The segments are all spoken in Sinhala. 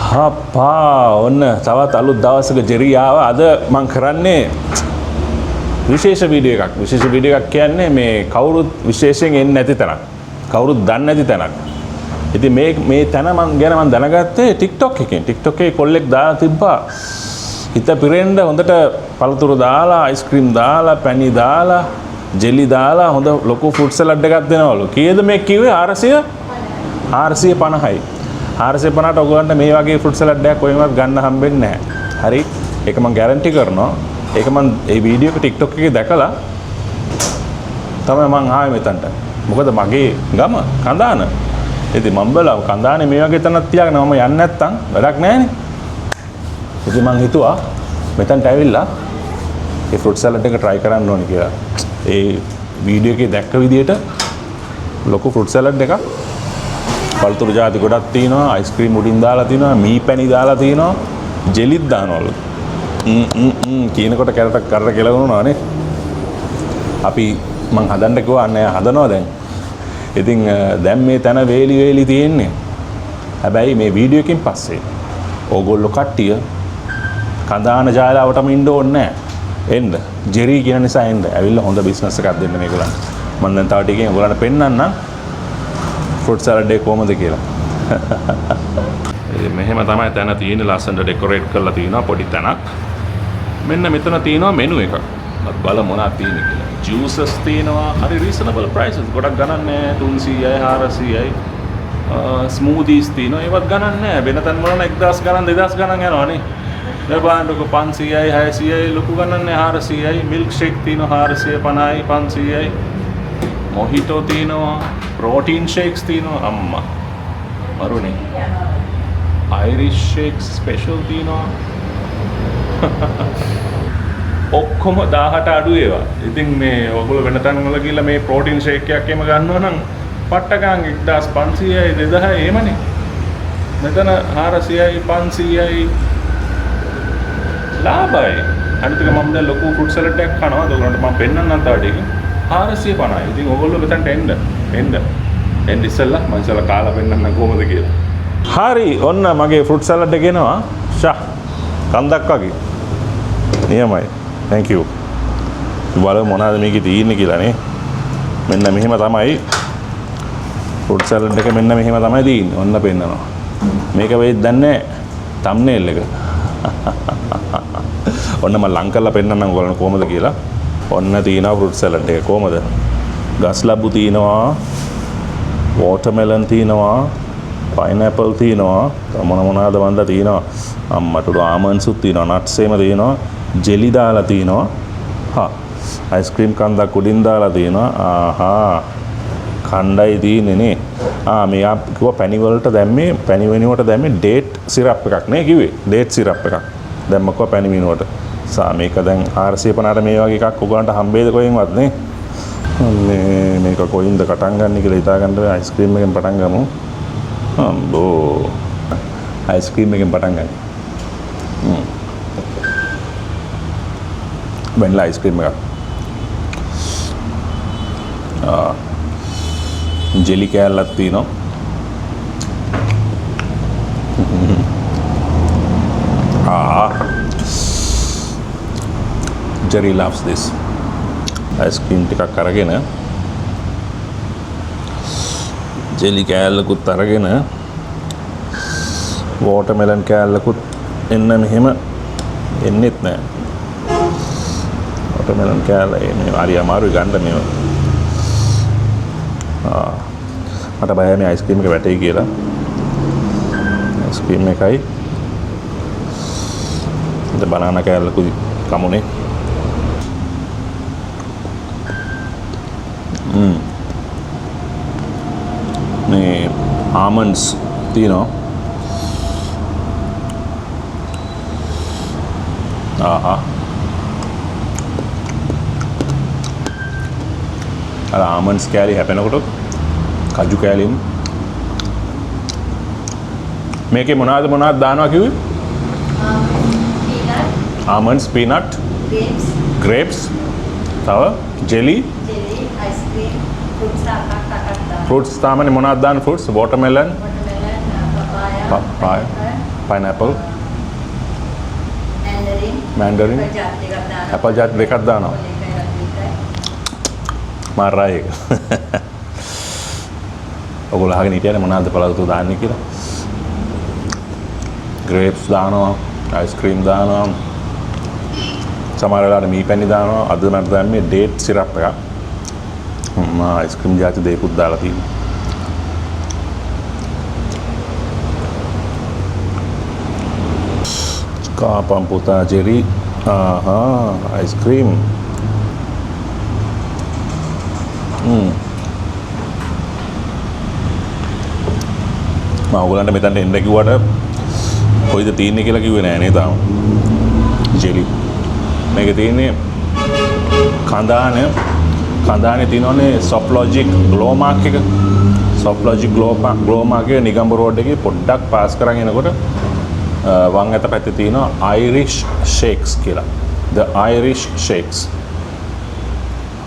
හප්පා ඔන්න තවත් අලුත් දවසක ජෙරි ආවා. අද මම කරන්නේ විශේෂ වීඩියෝ එකක්. විශේෂ වීඩියෝ එකක් කියන්නේ මේ කවුරුත් විශේෂයෙන් එන්නේ නැති තැනක්. කවුරුත් දන්නේ නැති තැනක්. ඉතින් මේ තැන මම දැනගත්තේ TikTok එකෙන්. TikTok එකේ කොල්ලෙක් දාලා තිබ්බා. හිත පිරෙන්න හොඳට පළතුරු දාලා, අයිස්ක්‍රීම් දාලා, පැණි දාලා, ජෙලි දාලා හොඳ ලොකු ෆෘට් සලාඩ් එකක් දෙනවලු. කීයද මේ කිව්වේ? 450යි. 450ට ඔයගොල්ලන්ට මේ වගේ ෆෘට් සලාඩ් එකක් කොහෙන්වත් ගන්න හම්බෙන්නේ නැහැ. හරි? ඒක මම ගැරන්ටි කරනවා. ඒක මම මේ වීඩියෝ එක TikTok එකේ දැකලා තමයි මම ආවේ මෙතනට. මොකද මගේ ගම කඳාන. ඉතින් මම බලව කඳානේ මේ වගේ තැනක් තියාගෙන මම යන්නේ නැත්තම් වැඩක් නැහැනේ. ඉතින් මම හිතුවා මෙතනට ඇවිල්ලා මේ ෆෘට් සලාඩ් එක try කරන්න ඕනේ කියලා. ඒ වීඩියෝ එකේ දැක්ක විදිහට ලොකු ෆෘට් සලාඩ් එකක් පළතුරු ජාති ගොඩක් තියෙනවා, අයිස්ක්‍රීම් උඩින් දාලා තියෙනවා, මී පැණි දාලා තියෙනවා, ජෙලිත් දානවලු. කියනකොට කරට කෙලවුණානේ. අපි මං හදන්න කිව්වා අන්න හදනවා දැන්. ඉතින් දැන් මේ තන වේලි තියෙන්නේ. හැබැයි මේ වීඩියෝ එකකින් පස්සේ ඕගොල්ලෝ කට්ටිය කඳාන ජාලාවටම ඉන්න ඕනේ නැහැ. එන්න. ජෙරි කියන නිසා එන්න. ඇවිල්ලා හොඳ බිස්නස් එකක් දෙන්න මේගොල්ලන්ට. මම දැන් තව ටිකකින් ඔයගොල්ලන්ට පෙන්නන්නම් ෆෘට් සලාඩ් එක කොහමද කියලා. මෙහෙම තමයි තැන තියෙන්නේ. ලස්සනට ඩෙකොරේට් කරලා තියෙනවා පොඩි තැනක්. මෙන්න මෙතන තියෙනවා මෙනු එකක්. මත් බලමු මොනවද තියෙන්නේ කියලා. ජූසස් තියෙනවා. හරි රීසනබල් ප්‍රයිසස්. ගොඩක් ගණන් නෑ. 300යි 400යි. ස්මූදීස් තියෙනවා. ඒවත් ගණන් නෑ. වෙන තැන් වල 1000 ගණන් 2000 ගණන් යනවානේ. මේ බලන්නකො 500යි 600යි ලොකු ගණන් නෑ 400යි. මිල්ක් ෂේක් තියෙනවා 450යි 500යි. මොහිටෝ තියෙනවා. ප්‍රෝටීන් ෂේක්ස් තියෙනවා අම්මා. මරුනේ. අයිරිෂ් ෂේක්ස් ස්පෙෂල් තියෙනවා. ඔක්කොම 18 අඩු ඒවා. ඉතින් මේ ඔයගොල්ලෝ වෙන තැන් වල ගිහලා මේ ප්‍රෝටීන් ෂේක් එකක් එහෙම ගන්නවා නම් පට්ටකම් 1500යි 2000යි එහෙමනේ. මෙතන 400යි 500යි ලාභයි. අනිත් එක මම දැන් ලොකු ෆෘට් සලාඩ් එකක් කනවා. ඒගොල්ලන්ට මම පෙන්නන්නම් තව ටිකකින්. 450යි. ඉතින් ඔයගොල්ලෝ මෙතනට එන්න ඉස්සෙල්ලා මම ඉස්සෙල්ලා කාලා පෙන්නන්නම් කොහොමද කියලා. හරි ඔන්න මගේ ෆෘට් සලාඩ් එක එනවා. ෂා කන්දක් වගේ. නියමයි. thank you. බලමු මොනවද මේකේ තියෙන්නේ කියලා නේ. මෙන්න මෙහෙම තමයි ෆෘට් සලාඩ් එක මෙන්න මෙහෙම තමයි තියෙන්නේ. ඔන්න පෙන්නනවා. මේක වෙයිද දන්නේ thumbnail එක. ඔන්න මම ලං කරලා පෙන්නන්නම් ඔයගොල්ලන්ට කොහොමද කියලා. ඔන්න තියෙනවා ෆෘට් සලාඩ් එක කොහොමද? ගස් ලැබු තියෙනවා. watermelon තියෙනවා. pineapple තියෙනවා. මොනවාද වන්දා තියෙනවා. අම්මට ආමන්ඩ්ස් උත් තියෙනවා. nuts එහෙම තියෙනවා. ජෙලි දාලා තියෙනවා. අයිස්ක්‍රීම් කන්දක් උඩින් දාලා තියෙනවා. ආහා. කණ්ඩායි තියෙන්නේ නේ. මේ කිව්වා පැණි වලට දැම්මේ පැණි වෙනුවට දැම්මේ ඩේට් සිරප් එකක් නේ කිව්වේ. ඩේට් සිරප් එකක්. දැම්මකෝ පැණි වෙනුවට. මේක දැන් 450ට මේ වගේ එකක් ඔයගලන්ට හම්බෙයිද කොහෙන්වත් නේ. මේක කොයින්ද පටන් ගන්න කියලා හිතා ගන්න බෑ. අයිස්ක්‍රීම් එකෙන් පටන් ගමු. අම්බෝ. අයිස්ක්‍රීම් එකෙන් පටන් ගන්න. වෙනිලා අයිස්ක්‍රීම් එකක්. ජෙලි කෑල්ලක් තියෙනවා. Jerry loves this. අයිස්ක්‍රීම් ටිකක් අරගෙන ජෙලි කෑල්ලකුත් අරගෙන watermelon කෑල්ලකුත් එන්න මෙහෙම එන්නෙත් නෑ. watermelon කෑල්ල එන්නේ හරි අමාරුයි ගන්න මේව. මට බයයි මේ අයිස්ක්‍රීම් එක වැටෙයි කියලා. අයිස්ක්‍රීම් එකයි බනානා කෑල්ලකුයි කමුනේ. මේ ආමන්ඩ්ස් තියෙනවා. අර ආමන්ඩ්ස් කෑලි හැපෙනකොට කජු කෑලිම මේකේ මොනවද දානවා කිව්වේ? ආමන්ඩ්ස්, පීනට්, grapes, තව jelly, ice cream, fruits. Fruits, तामने मोनाद दान fruits, watermelon, papaya, pineapple, Mandarin. mandarin, apple jaat දෙකක් දානවා. මාරයි එක. ඔයගොල්ලෝ අහගෙන හිටියනේ මොනවද පළතුරු දාන්නේ කියලා. grapes දානවා, ice cream දානවා. සමහර වෙලාවට මී පැණි දානවා. අද මට දැම්මේ date syrup එකක්. ice cream જાති දෙකකුත් දාලා තියෙනවා. Kapam puta jerry. Aha, ice cream. මම ඔයගලන්ට මෙතනට එන්න කිව්වට කොයිද තියෙන්නේ කියලා කිව්වේ නෑ නේ තාම. ජෙලි. මේකේ තියෙන්නේ කඳානේ තියෙනනේ Soft Logic Glow Mark එක. Soft Logic Glow Mark එක නිගම්බ රෝඩ් එකේ පොඩ්ඩක් පාස් කරන් එනකොට වම් අත පැත්තේ තියෙනවා Irish Shakes කියලා. The Irish Shakes.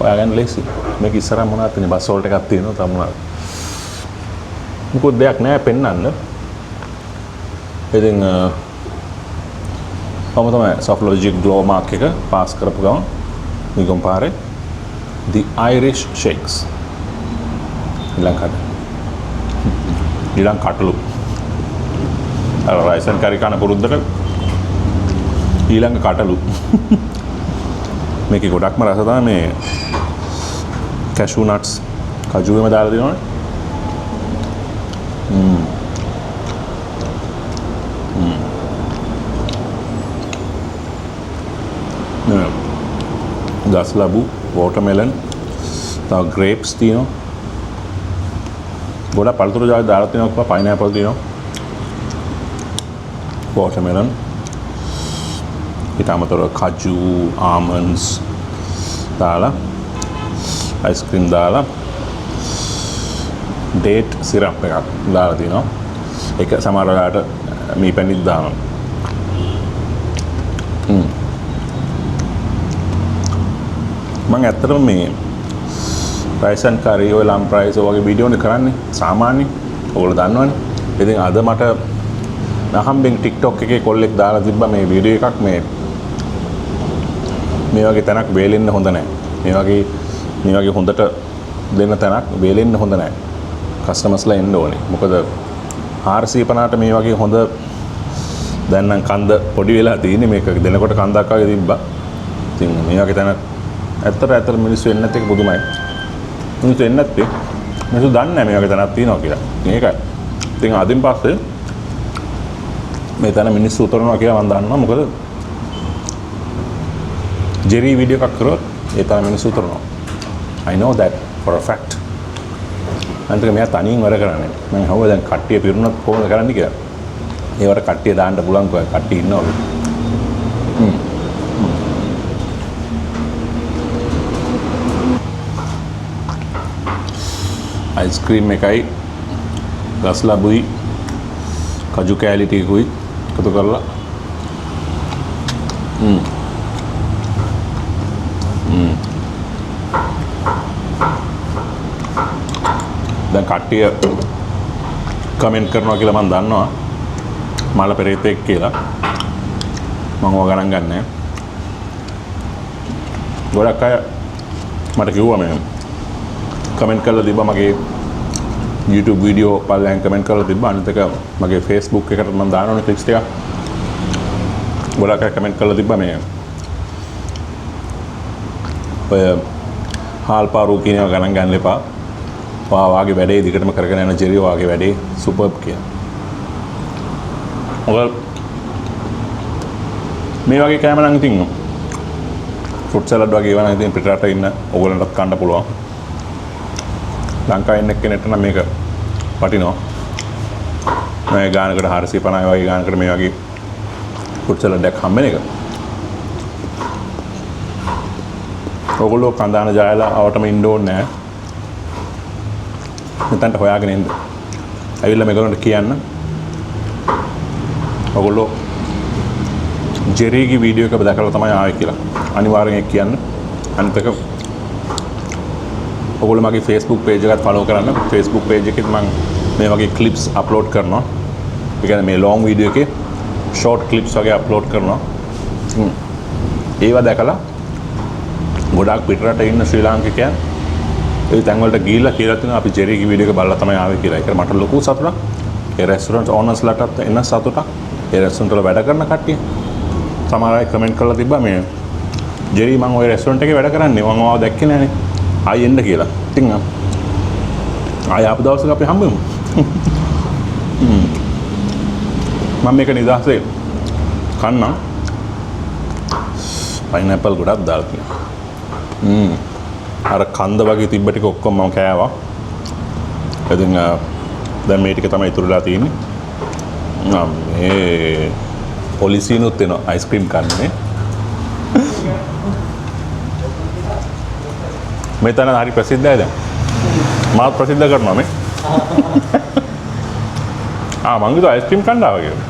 ඔයාලන් ලේසි. මේක ඉස්සරහ මොනවද තියෙන්නේ? බස් වලට එකක් තියෙනවා තව මොනවද? මොකද දෙයක් නෑ පෙන්වන්න. ඉතින් කොහොම තමයි Soft Logic Glow Mark එක පාස් කරපු ගමන් නිගම් පාරේ The Irish Shakes. ඊළඟ කටලු. අර රයිසන් කරි කන පුරුද්දට ඊළඟ කටලු. මේකේ ගොඩක්ම රස තමයි මේ cashew nuts කජු එම දාලා දෙනවනේ. ගස් ලැබු watermelon තව grapes තියෙනවා. ගොඩක් පළතුරු ජාති දාලා තියෙනවා. pineapple තියෙනවා. watermelon ඊට අමතරව කජු almonds දාලා ice cream දාලා date syrup එකක් දාලා තිනවා. ඒක සමහර වෙලාවට මී පැණිත් දානවා. මම ඇත්තටම මේ rice and curry ඔය lamb rice වගේ වීඩියෝ නේ කරන්නේ සාමාන්‍යයෙන්. ඔයගොල්ලෝ දන්නවනේ. ඉතින් අද මට නහම්බෙන් TikTok එකේ කොල්ලෙක් දාලා තිබ්බා මේ වීඩියෝ එකක් මේ වගේ තැනක් වේලෙන්න හොඳ නැහැ. මේ වගේ හොඳට දෙන්න තැනක් වේලෙන්න හොඳ නැහැ. කස්ටමර්ස්ලා එන්න ඕනේ. මොකද 450ට මේ වගේ හොඳ දැන් නම් කන්ද පොඩි වෙලා තියෙන්නේ මේක දෙනකොට කන්දක් වගේ තිබ්බා. ඉතින් මේ වගේ තැනක් ඇත්තට මිනිස්සු එන්නේ නැති එක පුදුමයි. මිනිස්සු එන්නේ නැත්තේ මිනිස්සු දන්නේ නැහැ මේ වගේ තැනක් තියෙනවා කියලා. මේකයි. ඉතින් අදින් පස්සේ මේ තැන මිනිස්සු උතරනවා කියලා මම දන්නවා. මොකද ජෙරි වීඩියෝ එකක් කරොත් ඒ තැන මිනිස්සු උතරනවා. I know that for a fact. අන්තික මෙයා තනියෙන් වැඩ කරන්නේ. මම හවුව දැන් කට්ටිය පිරුණොත් කොහොමද කරන්නේ කියලා. ඒවට කට්ටිය දාන්න පුළුවන් කොහේ කට්ටිය ඉන්නවලු. ice cream එකයි ගස් ලැබුයි කජු කෑලි ටිකකුයි එකතු කරලා දැන් කට්ටිය කමෙන්ට් කරනවා කියලා මම දන්නවා මල පෙරේතෙක් කියලා මම ඕක ගණන් ගන්නෑ ගොඩක් අය මට කිව්වා මේ කමෙන්ට් කරලා තිබ්බා මගේ YouTube වීඩියෝ පල්ලෙන් කමෙන්ට් කරලා තිබ්බා අනිත් එක මගේ Facebook එකට මම දානවනේ ක්ලික්ස් ටික ගොඩක් අය කමෙන්ට් කරලා තිබ්බා මේ ඔය හාල් පාරු කියන ඒවා ගණන් ගන්න එපා වාගේ වැඩේ දිගටම කරගෙන යන ජෙරි වාගේ වැඩේ සුපර්බ් කියලා. ඔය මේ වගේ කෑම නම් ඉතින් ෆෘට් සලාඩ් වගේ ඒවා නම් ඉතින් පිටරට ඉන්න ඕගොල්ලන්ටත් කන්න පුළුවන්. ලංකාවේ ඉන්න කෙනෙක්ට නම් මේක වටිනවා. මේ ගානකට 450 වගේ ගානකට මේ වගේ ෆෘට් සලාඩ් එකක් හම්බෙන එක. ඔයගොල්ලෝ කන්දාන ජායලා අවටම ඉන්න ඕනේ නැහැ. මෙතනට හොයාගෙන එන්න. ඇවිල්ලා මේගොල්ලන්ට කියන්න. ඔයගොල්ලෝ ජෙරිගේ වීඩියෝ එක දැකලා තමයි ආවේ කියලා. අනිවාර්යෙන් ඒක කියන්න. අනිත් එක ඔයගොල්ලෝ මගේ Facebook page එකත් follow කරන්න. Facebook page එකෙත් මම මේ වගේ clips upload කරනවා. ඒ කියන්නේ මේ long video එකේ ෂෝට් ක්ලිප්ස් වගේ අප්ලෝඩ් කරනවා. ඒවා දැකලා ගොඩාක් පිටරට ඉන්න ශ්‍රී ලාංකිකයන් ඒ තැන්වලට ගිහිල්ලා කියලා තියෙනවා අපි ජෙරීගේ වීඩියෝ එක බලලා තමයි ආවේ කියලා. ඒක මට ලොකු සතුටක්. ඒ රෙස්ටොරන්ට් ඕනර්ස්ලාටත් එන සතුටක්. ඒ රෙස්ටොරන්ට් වල වැඩ කරන කට්ටිය සමහර අය කමෙන්ට් කරලා තිබ්බා මේ ජෙරී මම ওই රෙස්ටොරන්ට් එකේ වැඩ කරන්නේ මම ආව දැක්කේ නෑනේ. ආයෙ එන්න කියලා. ඉතින් ආයෙ ආපු දවසක අපි හම්බෙමු. මම මේක නිදහසේ කන්නම්. පයිනැපල් ගොඩක් දාලා තියෙනවා. අර කන්ද වගේ තිබ්බ ටික ඔක්කොම මම කෑවා. ඉතින් දැන් මේ ටික තමයි ඉතුරුලා තියෙන්නේ. මේ පොලිසියනුත් එනවා අයිස්ක්‍රීම් කන්නේ. මේ තැන හරි ප්‍රසිද්ධයි දැන්. මාත් ප්‍රසිද්ධ කරනවා මේ. මං හිතුවා අයිස්ක්‍රීම් කන්න ආවා කියලා.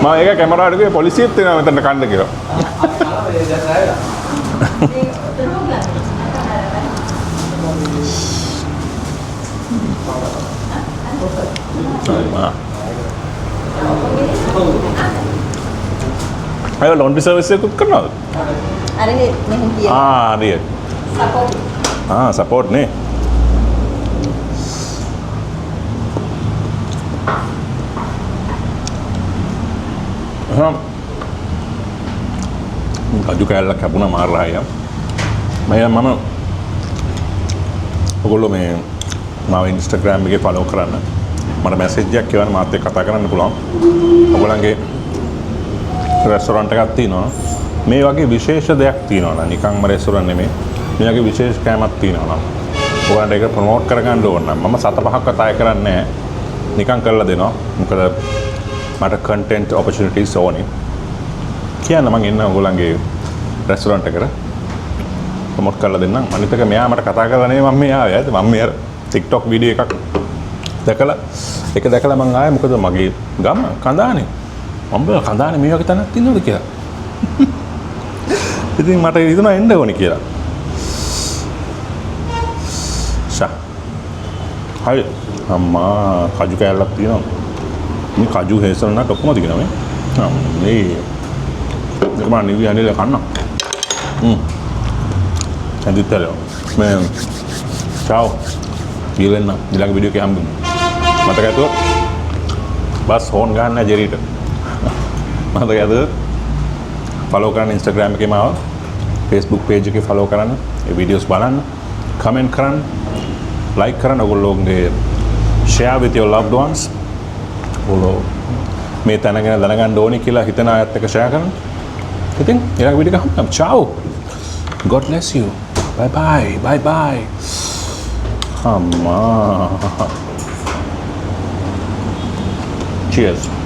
මම ඒක කැමරාවට ගියේ පොලිසියත් එනවා මෙතන කන්න කියලා. අය ලොන්ඩ්‍රි සර්විස් එකකුත් කරනවද? අර මෙහෙම කියන. හරියට. සපෝට්. සපෝට් නේ. කජු කෑල්ලක් කැපුණා මාරාය. මම ඔයගොල්ලෝ මේ මාව ඉන්ස්ටාග්‍රෑම් එකේ ෆලෝ කරන්න. මට මැසේජ් එකක් කියවන්න මාත් එක්ක කතා කරන්න පුළුවන්. ඔයගොල්ලන්ගේ රෙස්ටොරන්ට් එකක් තියෙනවා. මේ වගේ විශේෂ දෙයක් තියෙනවා නම් නිකන්ම රෙස්ටොරන්ට් නෙමෙයි. මේ වගේ විශේෂ කෑමක් තියෙනවා නම් ඔයගොල්ලන්ට ඒක ප්‍රොමෝට් කරගන්න ඕන නම් මම 7-5ක් කතා කරන්නේ නැහැ. නිකන් කරලා දෙනවා. මොකද මට කන්ටෙන්ට් ඔපචුනිටිස් ඕනේ. කියන්න මම එන්න ඔයගොල්ලන්ගේ රෙස්ටොරන්ට් එකට ප්‍රොමෝට් කරලා දෙන්නම්. අනිත් එක මෙයා මට කතා කරලා නෙමෙයි මම මේ ආවේ. මම මේ TikTok වීඩියෝ එකක් දැකලා මම ආයේ මොකද මගේ ගම කඳානේ. මම බල කඳානේ මේ වගේ තැනක් තියෙනවද කියලා. ඉතින් මට හිතුණා එන්න ඕනේ කියලා. හරි අම්මා කජු කෑල්ලක් තියෙනවා. මේ කජු හේසල්නට් ඔක්කොම තියෙනවා මේ. මේ ඒක මම නිවි අනිල කන්න. ඇදිටලෝ. මේ චාෝ. ඊළඟ වීඩියෝ එකේ හම්බුනේ. මතක ඇතුව බස් හෝන් ගන්න ජෙරීට. මතක ඇතුව ෆලෝ කරන්න ඉන්ස්ටාග්‍රෑම් එකේ මාව. Facebook page එකේ ෆලෝ කරන්න. ඒ වීඩියෝස් බලන්න. කමෙන්ට් කරන්න. like කරන්න. ඔයගොල්ලෝගේ share with your loved ones. ඔයගොල්ලෝ මේ තැන ගැන දැනගන්න ඕනි කියලා හිතන අයත් එක්ක share කරන්න. ඉතින් ඊළඟ වීඩියෝ එක හම්බෙමු. ciao. God bless you. Bye bye. Bye bye. Amma. Cheers.